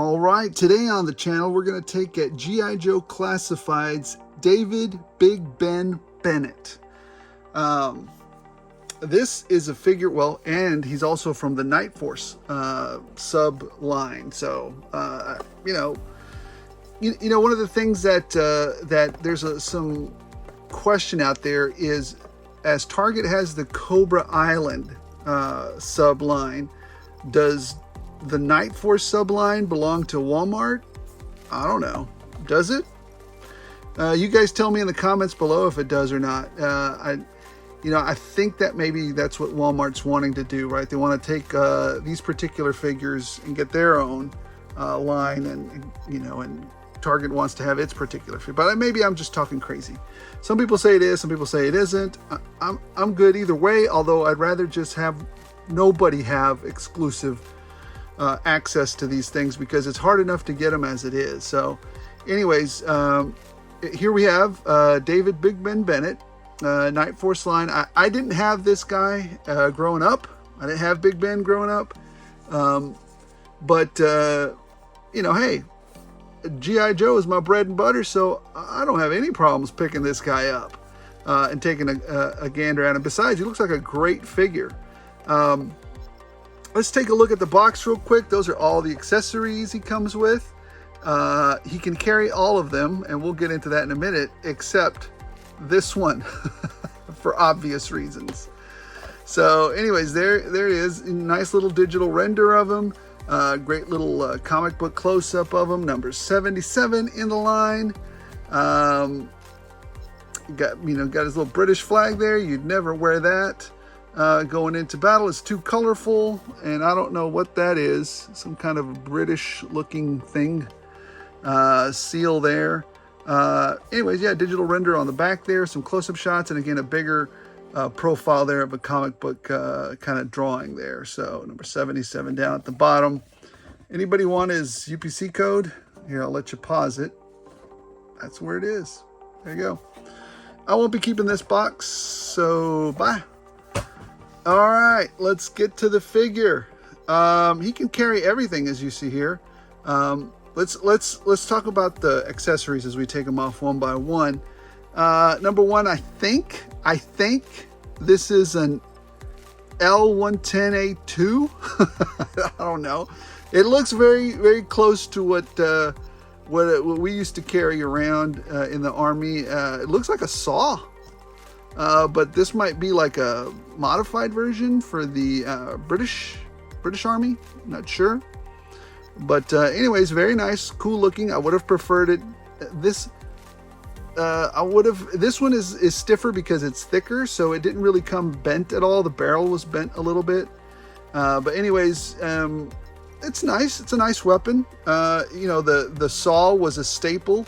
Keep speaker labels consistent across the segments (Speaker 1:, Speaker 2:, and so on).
Speaker 1: All right, today on the channel, we're going to take at G.I. Joe Classified's David Big Ben Bennett. This is a figure, well, and he's also from the Night Force sub line. So, you know, one of the things that that there's some question out there is, as Target has the Cobra Island sub line, does the Night Force subline belong to Walmart? I don't know. Does it? You guys tell me in the comments below if it does or not. I think that maybe that's what Walmart's wanting to do, right? They want to take these particular figures and get their own line, and Target wants to have its particular figure. But maybe I'm just talking crazy. Some people say it is, some people say it isn't. I'm good either way, although I'd rather just have nobody have exclusive access to these things, because it's hard enough to get them as it is. So anyways, here we have David Big Ben Bennett, Night Force line. I didn't have this guy growing up. I didn't have Big Ben growing up. But hey, G.I. Joe is my bread and butter, so I don't have any problems picking this guy up and taking a gander at him. Besides, he looks like a great figure. Let's take a look at the box real quick. Those are all the accessories he comes with. He can carry all of them, and we'll get into that in a minute, except this one for obvious reasons. So anyways, there it is. Nice little digital render of him. Great little comic book close-up of him. Number 77 in the line. Got his little British flag there. You'd never wear that. Going into battle. Is too colorful, and I don't know what that is. Some kind of British looking thing. Seal there. Anyways, yeah, digital render on the back there, some close-up shots, and again a bigger profile there of a comic book kind of drawing there. So number 77 down at the bottom. Anybody want his UPC code? Here, I'll let you pause it. That's where it is. There you go. I won't be keeping this box, so bye. All right, let's get to the figure. He can carry everything, as you see here. Let's talk about the accessories as we take them off one by one. Number one, I think this is an L110A2. I don't know. It looks very, very close to what we used to carry around in the Army. It looks like a saw. But this might be like a modified version for the British Army. Not sure. But anyways, very nice, cool looking. I would have preferred it. This one is stiffer because it's thicker, so it didn't really come bent at all. The barrel was bent a little bit. But anyways, it's nice. It's a nice weapon. The saw was a staple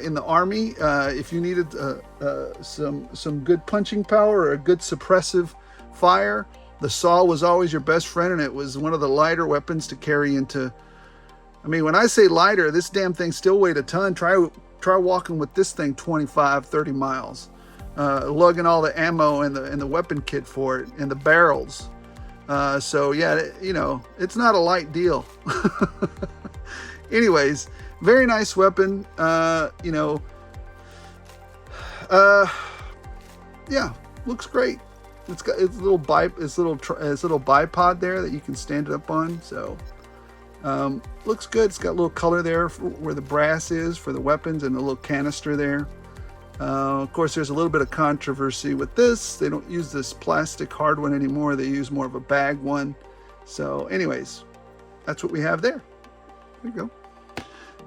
Speaker 1: in the Army. If you needed some good punching power or a good suppressive fire, the saw was always your best friend, and it was one of the lighter weapons to carry into. I mean, when I say lighter, this damn thing still weighed a ton. Try walking with this thing 25, 30 miles, lugging all the ammo and the weapon kit for it and the barrels. So yeah, it's not a light deal. Anyways, very nice weapon. Yeah, looks great. It's got its little bipod there that you can stand it up on. So looks good. It's got a little color there where the brass is for the weapons, and a little canister there. Of course, there's a little bit of controversy with this. They don't use this plastic hard one anymore. They use more of a bag one. So anyways, that's what we have there. There you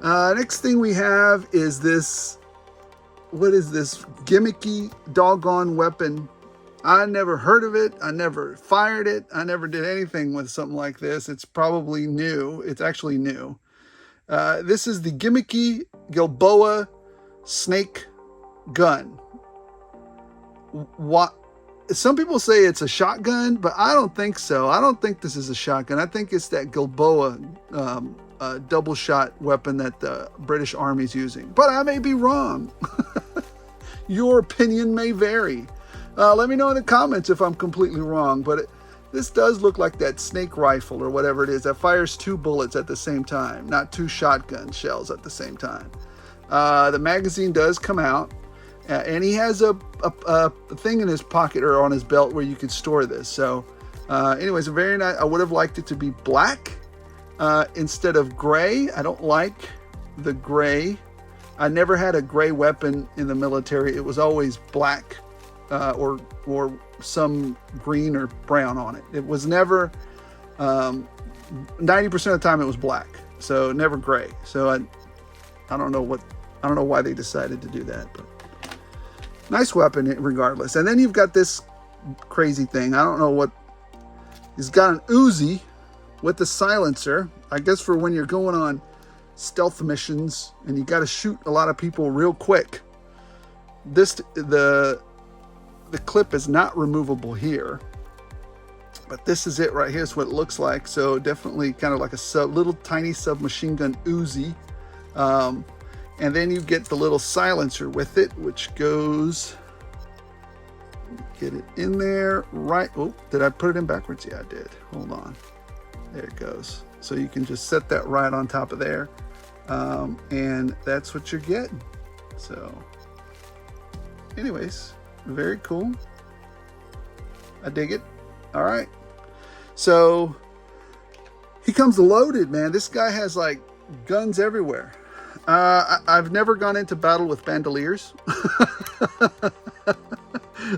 Speaker 1: go. Next thing we have is this. What is this gimmicky doggone weapon? I never heard of it. I never fired it. I never did anything with something like this. It's probably new. It's actually new. This is the gimmicky Gilboa snake gun. What? Some people say it's a shotgun, but I don't think so. I don't think this is a shotgun. I think it's that Gilboa double shot weapon that the British Army's using. But I may be wrong. Your opinion may vary. Let me know in the comments if I'm completely wrong. But this does look like that snake rifle or whatever it is that fires 2 bullets at the same time, not 2 shotgun shells at the same time. The magazine does come out, and he has a thing in his pocket or on his belt where you could store this. So anyways, a very nice. I would have liked it to be black instead of gray. I don't like the gray. I never had a gray weapon in the military. It was always black or some green or brown on it. It was never 90% of the time it was black, so never gray. So I don't know why they decided to do that, but nice weapon regardless. And then you've got this crazy thing. I don't know what. He's got an Uzi with the silencer, I guess for when you're going on stealth missions and you got to shoot a lot of people real quick. The clip is not removable here, but this is it right here. Is what it looks like. So definitely kind of like a little tiny submachine gun Uzi. And then you get the little silencer with it, which goes, get it in there, right. Oh, did I put it in backwards? Yeah, I did. Hold on. There it goes. So you can just set that right on top of there. And that's what you're getting. So anyways, very cool. I dig it. All right. So he comes loaded, man. This guy has like guns everywhere. I've never gone into battle with bandoliers.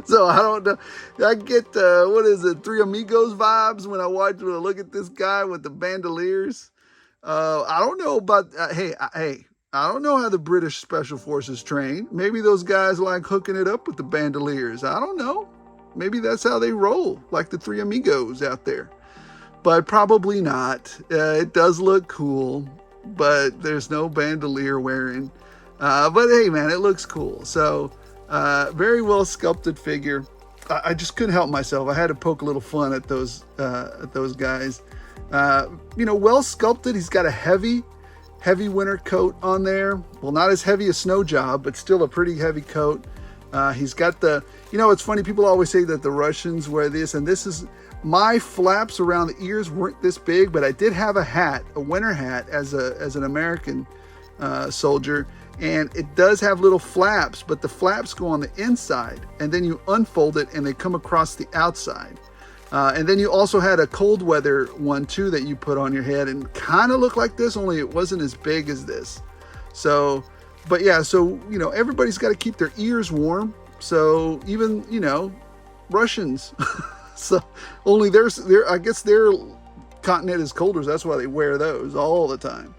Speaker 1: So I don't know. I get, what is it, Three Amigos vibes when I look at this guy with the bandoliers. I don't know about, hey, I don't know how the British Special Forces train. Maybe those guys like hooking it up with the bandoliers. I don't know. Maybe that's how they roll, like the Three Amigos out there. But probably not. It does look cool, but there's no bandolier wearing. But hey, man, it looks cool. So very well sculpted figure. I just couldn't help myself. I had to poke a little fun at those guys. Well sculpted. He's got a heavy winter coat on there. Well, not as heavy as Snow Job, but still a pretty heavy coat. He's got the, it's funny. People always say that the Russians wear this, and this is, my flaps around the ears weren't this big, but I did have a hat, a winter hat as an American soldier. And it does have little flaps, but the flaps go on the inside, and then you unfold it and they come across the outside. And then you also had a cold weather one too that you put on your head and kind of looked like this, only it wasn't as big as this. So, but yeah, so, everybody's got to keep their ears warm. So even, Russians, so only I guess their continent is colder. So that's why they wear those all the time.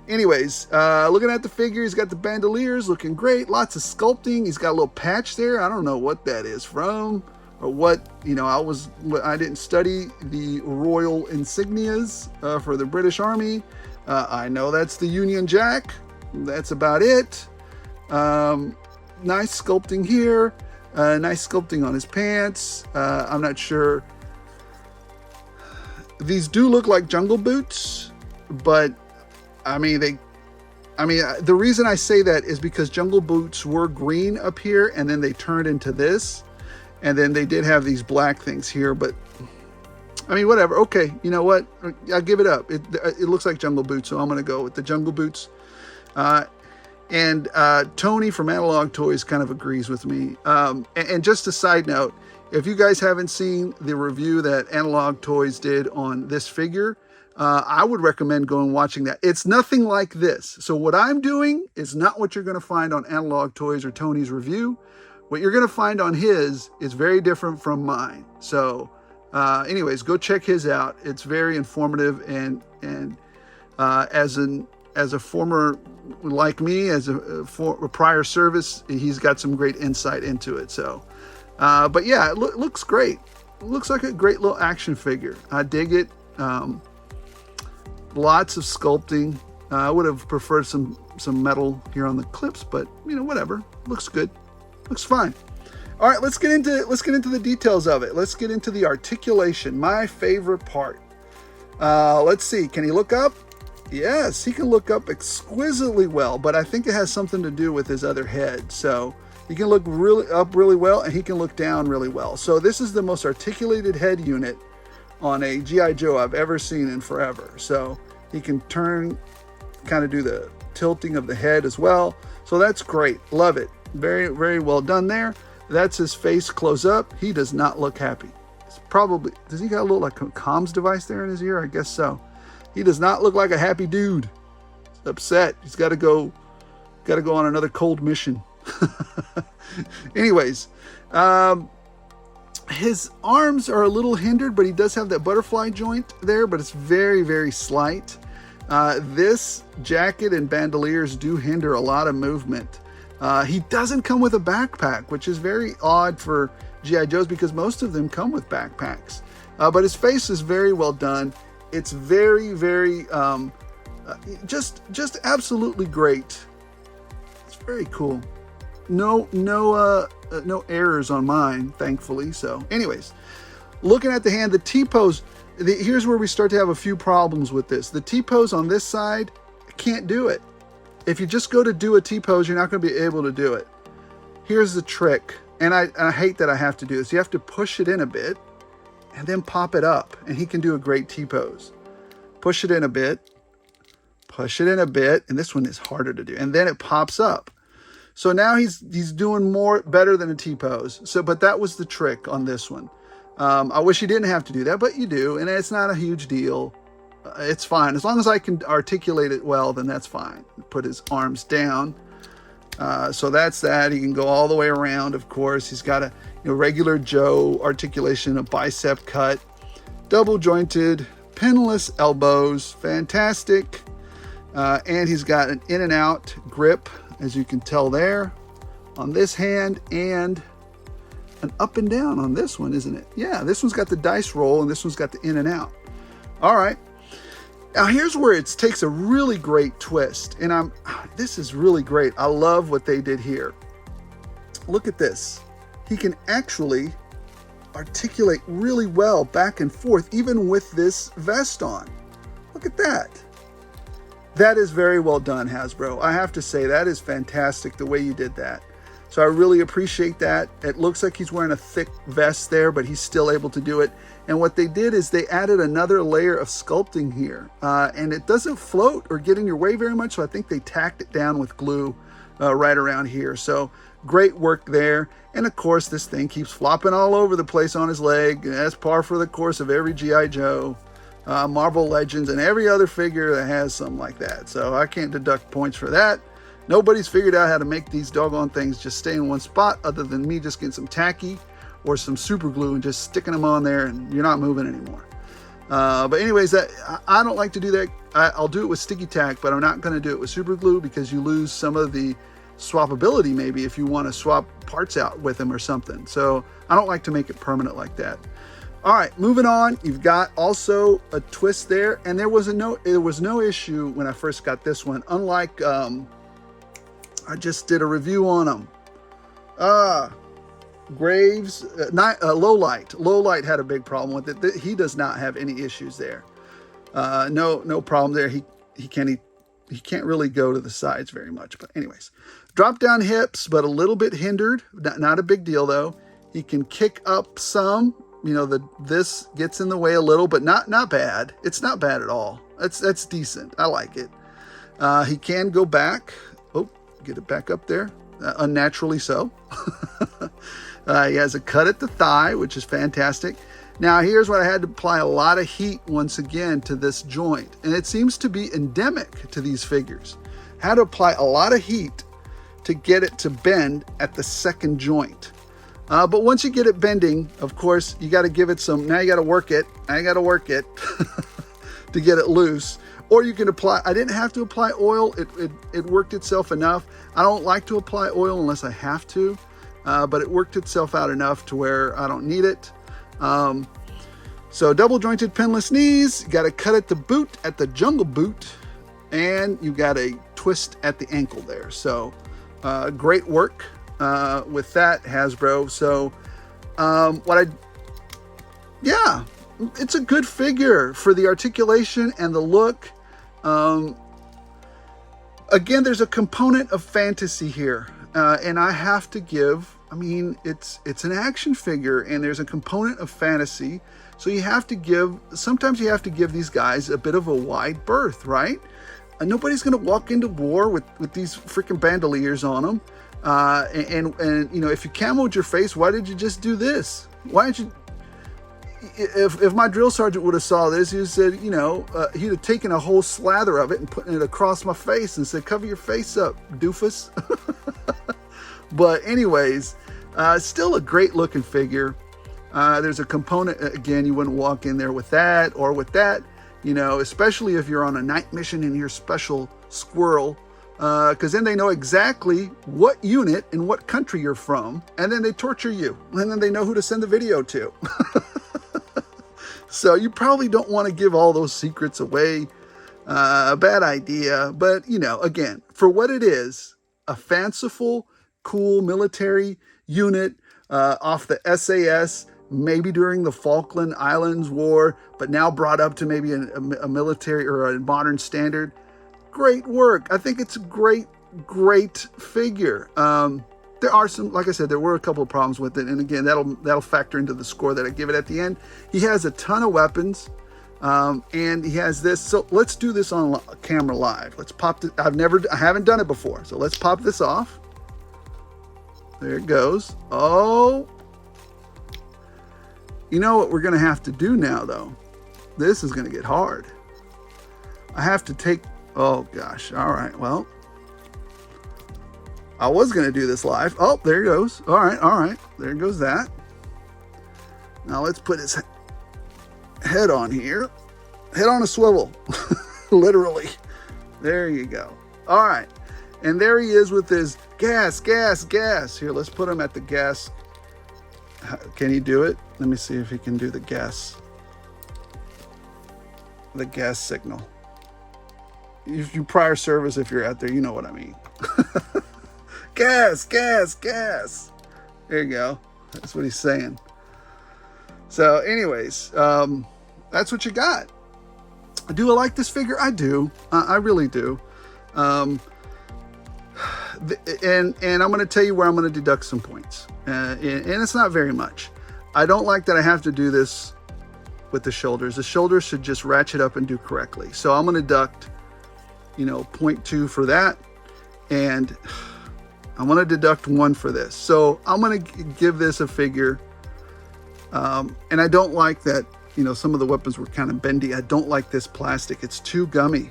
Speaker 1: Anyways, looking at the figure, he's got the bandoliers looking great. Lots of sculpting. He's got a little patch there. I don't know what that is from or what, I didn't study the royal insignias for the British Army. I know that's the Union Jack. That's about it. Nice sculpting here. Nice sculpting on his pants. I'm not sure. These do look like jungle boots, but the reason I say that is because jungle boots were green up here and then they turned into this, and then they did have these black things here, but whatever. Okay. You know what? I'll give it up. It looks like jungle boots. So I'm going to go with the jungle boots. And Tony from Analog Toys kind of agrees with me. And just a side note, if you guys haven't seen the review that Analog Toys did on this figure, I would recommend going and watching that. It's nothing like this. So what I'm doing is not what you're going to find on Analog Toys or Tony's review. What you're going to find on his is very different from mine. So anyways, go check his out. It's very informative, and as a former, like me, as a prior service, he's got some great insight into it. So, but yeah, it looks great. It looks like a great little action figure. I dig it. Lots of sculpting. I would have preferred some metal here on the clips, but whatever. Looks good. Looks fine. All right, let's get into the details of it. Let's get into the articulation, my favorite part. Let's see. Can he look up? Yes, he can look up exquisitely well, but I think it has something to do with his other head. So he can look really well, and he can look down really well. So this is the most articulated head unit on a G.I. Joe I've ever seen in forever. So he can turn, kind of do the tilting of the head as well. So that's great. Love it. Very, very well done there. That's his face close up. He does not look happy. It's probably, does he got a little like a comms device there in his ear? I guess so. He does not look like a happy dude. He's upset. He's got to go on another cold mission. Anyways, his arms are a little hindered, but he does have that butterfly joint there, but it's very, very slight. This jacket and bandoliers do hinder a lot of movement. He doesn't come with a backpack, which is very odd for G.I. Joes because most of them come with backpacks. But his face is very well done. It's very, very, just absolutely great. It's very cool. No errors on mine, thankfully. So anyways, looking at the hand, the T-pose, here's where we start to have a few problems with this. The T-pose on this side, I can't do it. If you just go to do a T-pose, you're not going to be able to do it. Here's the trick, and I hate that I have to do this. You have to push it in a bit and then pop it up, and he can do a great T-pose. Push it in a bit, push it in a bit, and this one is harder to do, and then it pops up. So now he's doing better than a T-pose. So, but that was the trick on this one. I wish you didn't have to do that, but you do, and it's not a huge deal. It's fine. As long as I can articulate it well, then that's fine. Put his arms down. So that's that. He can go all the way around, of course. He's got a regular Joe articulation, a bicep cut, double jointed, pinless elbows. Fantastic. And he's got an in and out grip, as you can tell there, on this hand, and an up and down on this one, isn't it? Yeah, this one's got the dice roll, and this one's got the in and out. All right. Now here's where it takes a really great twist, and this is really great. I love what they did here. Look at this. He can actually articulate really well back and forth, even with this vest on. Look at that. That is very well done, Hasbro. I have to say, that is fantastic the way you did that. So I really appreciate that. It looks like he's wearing a thick vest there, but he's still able to do it. And what they did is they added another layer of sculpting here. And it doesn't float or get in your way very much, so I think they tacked it down with glue right around here. So great work there. And of course, this thing keeps flopping all over the place on his leg. And that's par for the course of every G.I. Joe. Marvel Legends, and every other figure that has something like that. So I can't deduct points for that. Nobody's figured out how to make these doggone things just stay in one spot other than me just getting some tacky or some super glue and just sticking them on there, and you're not moving anymore. But anyways, I don't like to do that. I'll do it with sticky tack, but I'm not going to do it with super glue because you lose some of the swappability maybe if you want to swap parts out with them or something. So I don't like to make it permanent like that. All right, moving on. You've got also a twist there, and there was no issue when I first got this one. Unlike I just did a review on them. Graves, Low Light had a big problem with it. He does not have any issues there. No problem there. He can't really go to the sides very much. But anyways, drop down hips, but a little bit hindered. Not a big deal though. He can kick up some. This gets in the way a little, but not bad. It's not bad at all. That's decent. I like it. He can go back. Oh, get it back up there. Unnaturally so. He has a cut at the thigh, which is fantastic. Now, here's what I had to apply a lot of heat once again to this joint. And it seems to be endemic to these figures. Had to apply a lot of heat to get it to bend at the second joint. But once you get it bending, of course, you got to give it some, now you got to work it. I got to work it to get it loose. Or you can apply, I didn't have to apply oil. It worked itself enough. I don't like to apply oil unless I have to, but it worked itself out enough to where I don't need it. So double jointed pinless knees, you got to cut at the boot, at the jungle boot, and you got a twist at the ankle there. So great work. With that, Hasbro. So it's a good figure for the articulation and the look. Again, there's a component of fantasy here, and I have to give, I mean, it's an action figure, and there's a component of fantasy. So sometimes you have to give these guys a bit of a wide berth, right? And nobody's going to walk into war with these freaking bandoliers on them. And you know, if you camoed your face, why did you just do this? Why didn't you? If my drill sergeant would have saw this, he said, you know, he'd have taken a whole slather of it and put it across my face and said, cover your face up, doofus. But anyways, still a great looking figure. There's a component, again, you wouldn't walk in there with that or with that, you know, especially if you're on a night mission and you're special squirrel, because then they know exactly what unit and what country you're from, and then they torture you, and then they know who to send the video to. So you probably don't want to give all those secrets away. A bad idea, but you know, again, for what it is, a fanciful, cool military unit off the SAS, maybe during the Falkland Islands War, but now brought up to maybe a military or a modern standard. Great work. I think it's a great figure. There are some, like I said, there were a couple of problems with it, and again, that'll factor into the score that I give it at the end. He has a ton of weapons, and he has this. So let's do this on camera live. Let's pop this. I haven't done it before, so let's pop this off. There it goes. Oh, you know what we're gonna have to do now, though. This is gonna get hard. I have to take. Oh gosh. All right. Well. I was going to do this live. Oh, there it goes. All right. There goes that. Now let's put his head on here. Head on a swivel. Literally. There you go. All right. And there he is with his gas. Here, let's put him at the gas. Can he do it? Let me see if he can do the gas. The gas signal. If you prior service, if you're out there, you know what I mean. Gas. There you go. That's what he's saying. So anyways, that's what you got. Do I like this figure? I do. I really do. And I'm going to tell you where I'm going to deduct some points. And it's not very much. I don't like that I have to do this with the shoulders. The shoulders should just ratchet up and do correctly. So I'm going to deduct, 0.2 for that. And I'm going to deduct 1 for this. So I'm going to give this a figure. And I don't like that, some of the weapons were kind of bendy. I don't like this plastic. It's too gummy.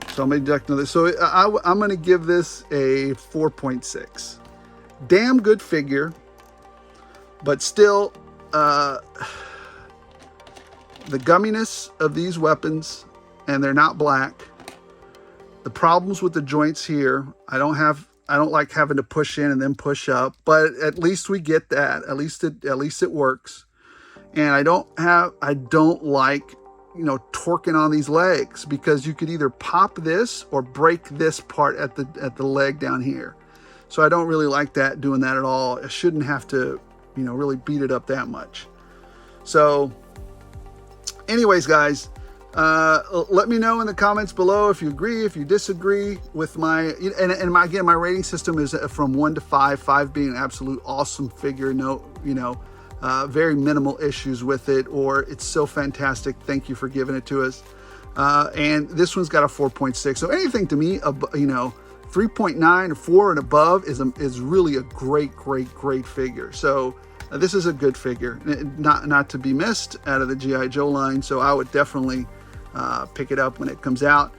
Speaker 1: So I'm going to deduct another. So I'm going to give this a 4.6. Damn good figure. But still, the gumminess of these weapons, and they're not black. The problems with the joints here, I don't like having to push in and then push up, but at least we get that. At least it works. And I don't like, torquing on these legs, because you could either pop this or break this part at the leg down here. So I don't really like that, doing that at all. I shouldn't have to, really beat it up that much. So anyways, guys, let me know in the comments below if you agree, if you disagree with my rating system is from 1 to 5, 5 being an absolute awesome figure. No, very minimal issues with it, or it's so fantastic. Thank you for giving it to us. And this one's got a 4.6. So anything to me, 3.9 or 4 and above is really a great figure. So this is a good figure, not to be missed out of the G.I. Joe line. So I would definitely pick it up when it comes out.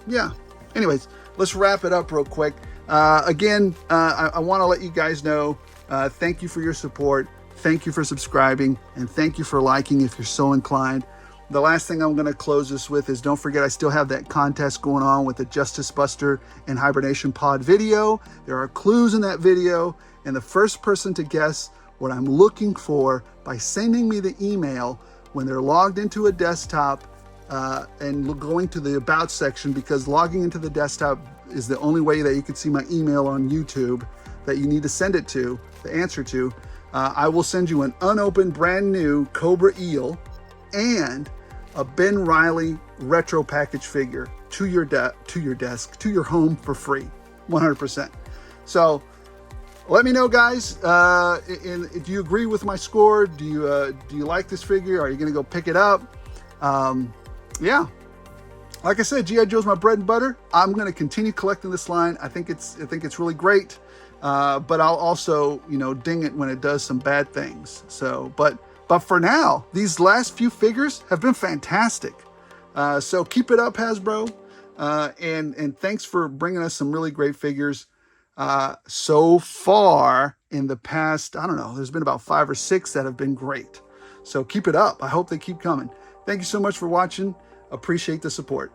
Speaker 1: Yeah. Anyways, let's wrap it up real quick. Again, I want to let you guys know, thank you for your support. Thank you for subscribing, and thank you for liking if you're so inclined. The last thing I'm going to close this with is, don't forget, I still have that contest going on with the Justice Buster and Hibernation Pod video. There are clues in that video, and the first person to guess what I'm looking for by sending me the email when they're logged into a desktop and going to the About section, because logging into the desktop is the only way that you can see my email on YouTube that you need to send it to, the answer to. I will send you an unopened, brand new Cobra Eel and a Ben Riley retro package figure to your desk, to your home for free, 100%. So Let me know, guys. Do you agree with my score? Do you like this figure? Are you going to go pick it up? Yeah. Like I said, G.I. Joe's my bread and butter. I'm going to continue collecting this line. I think it's really great. But I'll also, ding it when it does some bad things. So, but for now, these last few figures have been fantastic. So keep it up, Hasbro. And thanks for bringing us some really great figures. So far in the past, I don't know, there's been about 5 or 6 that have been great. So keep it up. I hope they keep coming. Thank you so much for watching. Appreciate the support.